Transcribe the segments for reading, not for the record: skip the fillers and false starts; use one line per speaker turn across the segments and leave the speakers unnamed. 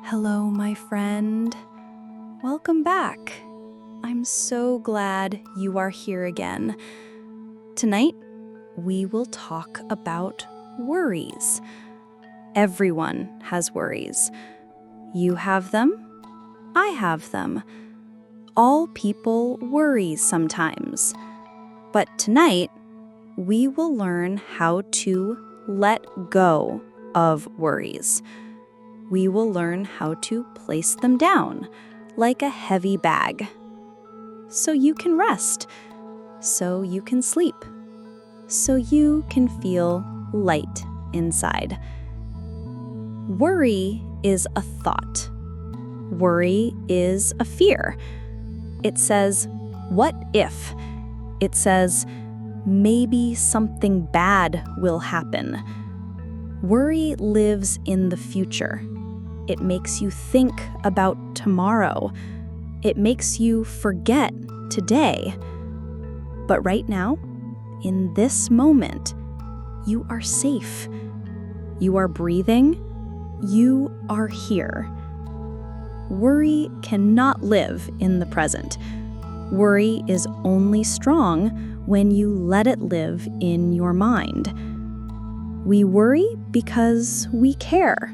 Hello, my friend. Welcome back. I'm so glad you are here again. Tonight, we will talk about worries. Everyone has worries. You have them. I have them. All people worry sometimes. But tonight, we will learn how to let go of worries. We will learn how to place them down like a heavy bag. So you can rest, so you can sleep, so you can feel light inside. Worry is a thought. Worry is a fear. It says, what if? It says, maybe something bad will happen. Worry lives in the future. It makes you think about tomorrow. It makes you forget today. But right now, in this moment, you are safe. You are breathing. You are here. Worry cannot live in the present. Worry is only strong when you let it live in your mind. We worry because we care.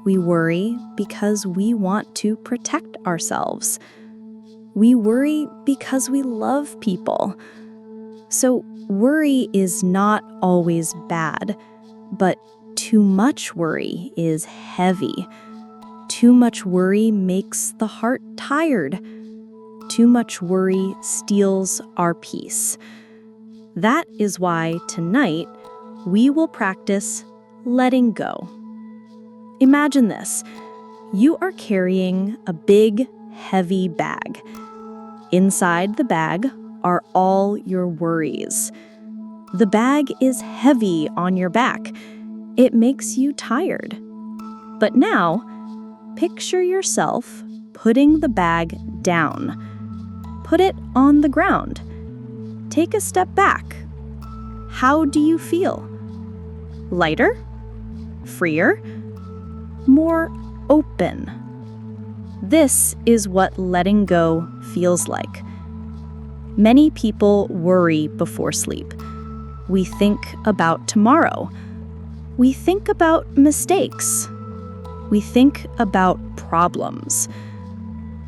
We worry because we want to protect ourselves. We worry because we love people. So worry is not always bad, but too much worry is heavy. Too much worry makes the heart tired. Too much worry steals our peace. That is why tonight we will practice letting go. Imagine this. You are carrying a big, heavy bag. Inside the bag are all your worries. The bag is heavy on your back. It makes you tired. But now, picture yourself putting the bag down. Put it on the ground. Take a step back. How do you feel? Lighter? Freer? More open. This is what letting go feels like. Many people worry before sleep. We think about tomorrow. We think about mistakes. We think about problems.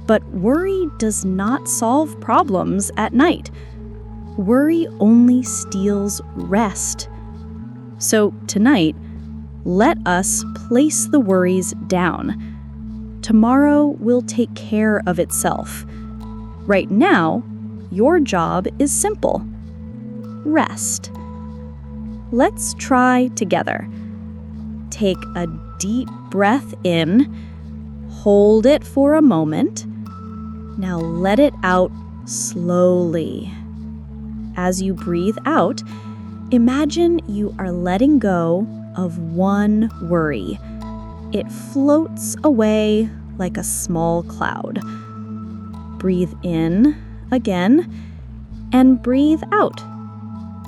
But worry does not solve problems at night. Worry only steals rest. So tonight, let us place the worries down. Tomorrow will take care of itself. Right now, your job is simple. Rest. Let's try together. Take a deep breath in. Hold it for a moment. Now let it out slowly. As you breathe out, imagine you are letting go of one worry. It floats away like a small cloud. Breathe in again and breathe out.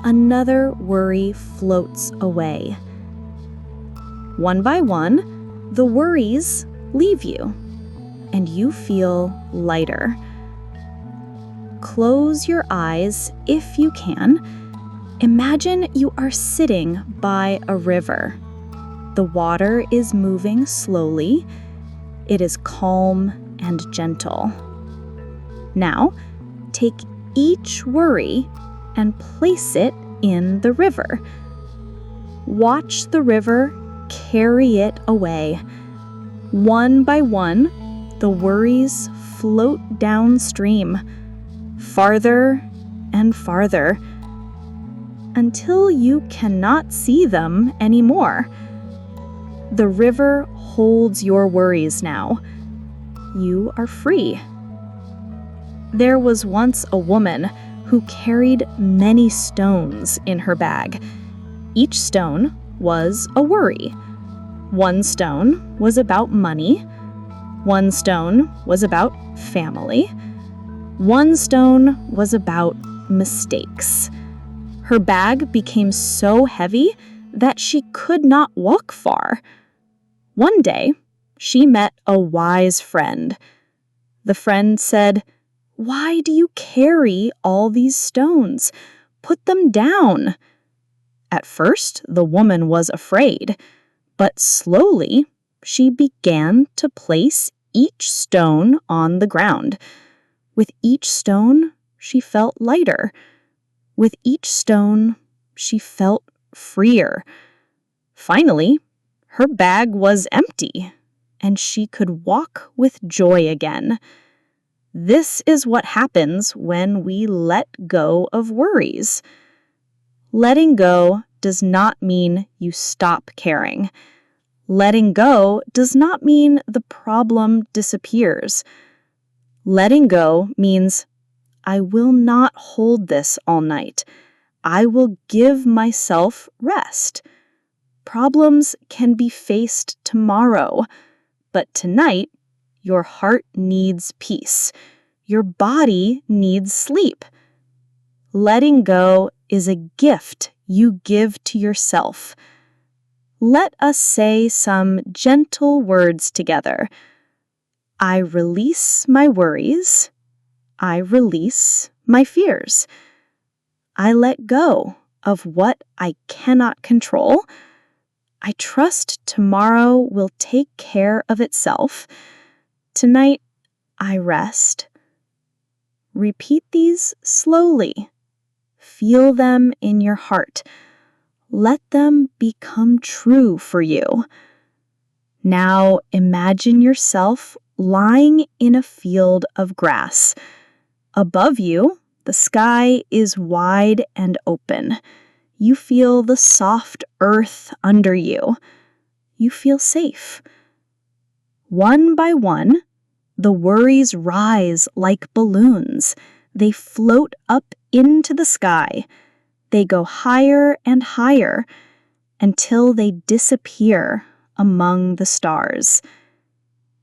Another worry floats away. One by one, the worries leave you, and you feel lighter. Close your eyes if you can. Imagine you are sitting by a river. The water is moving slowly. It is calm and gentle. Now, take each worry and place it in the river. Watch the river carry it away. One by one, the worries float downstream, farther and farther, until you cannot see them anymore. The river holds your worries now. You are free. There was once a woman who carried many stones in her bag. Each stone was a worry. One stone was about money. One stone was about family. One stone was about mistakes. Her bag became so heavy that she could not walk far. One day, she met a wise friend. The friend said, "Why do you carry all these stones? Put them down." At first, the woman was afraid, but slowly she began to place each stone on the ground. With each stone, she felt lighter. With each stone, she felt freer. Finally, her bag was empty, and she could walk with joy again. This is what happens when we let go of worries. Letting go does not mean you stop caring. Letting go does not mean the problem disappears. Letting go means, I will not hold this all night. I will give myself rest. Problems can be faced tomorrow, but tonight, your heart needs peace. Your body needs sleep. Letting go is a gift you give to yourself. Let us say some gentle words together. I release my worries. I release my fears. I let go of what I cannot control. I trust tomorrow will take care of itself. Tonight, I rest. Repeat these slowly. Feel them in your heart. Let them become true for you. Now imagine yourself lying in a field of grass. Above you, the sky is wide and open. You feel the soft earth under you. You feel safe. One by one, the worries rise like balloons. They float up into the sky. They go higher and higher until they disappear among the stars.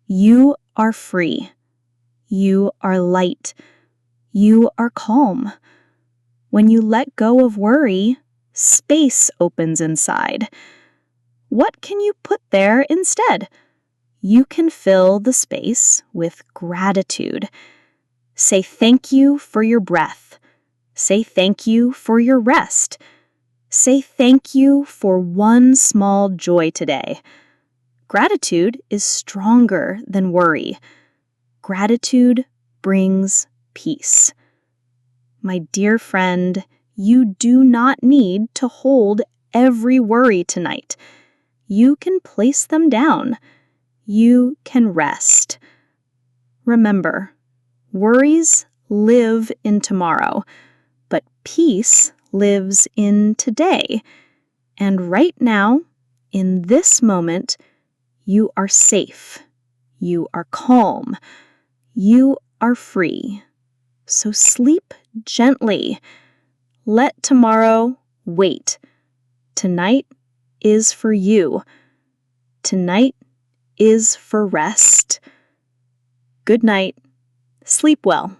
You are free. You are light. You are calm. When you let go of worry, space opens inside. What can you put there instead? You can fill the space with gratitude. Say thank you for your breath. Say thank you for your rest. Say thank you for one small joy today. Gratitude is stronger than worry. Gratitude brings peace. My dear friend, you do not need to hold every worry tonight. You can place them down. You can rest. Remember, worries live in tomorrow, but peace lives in today. And right now, in this moment, you are safe. You are calm. You are free. So sleep gently. Let tomorrow wait. Tonight is for you. Tonight is for rest. Good night. Sleep well.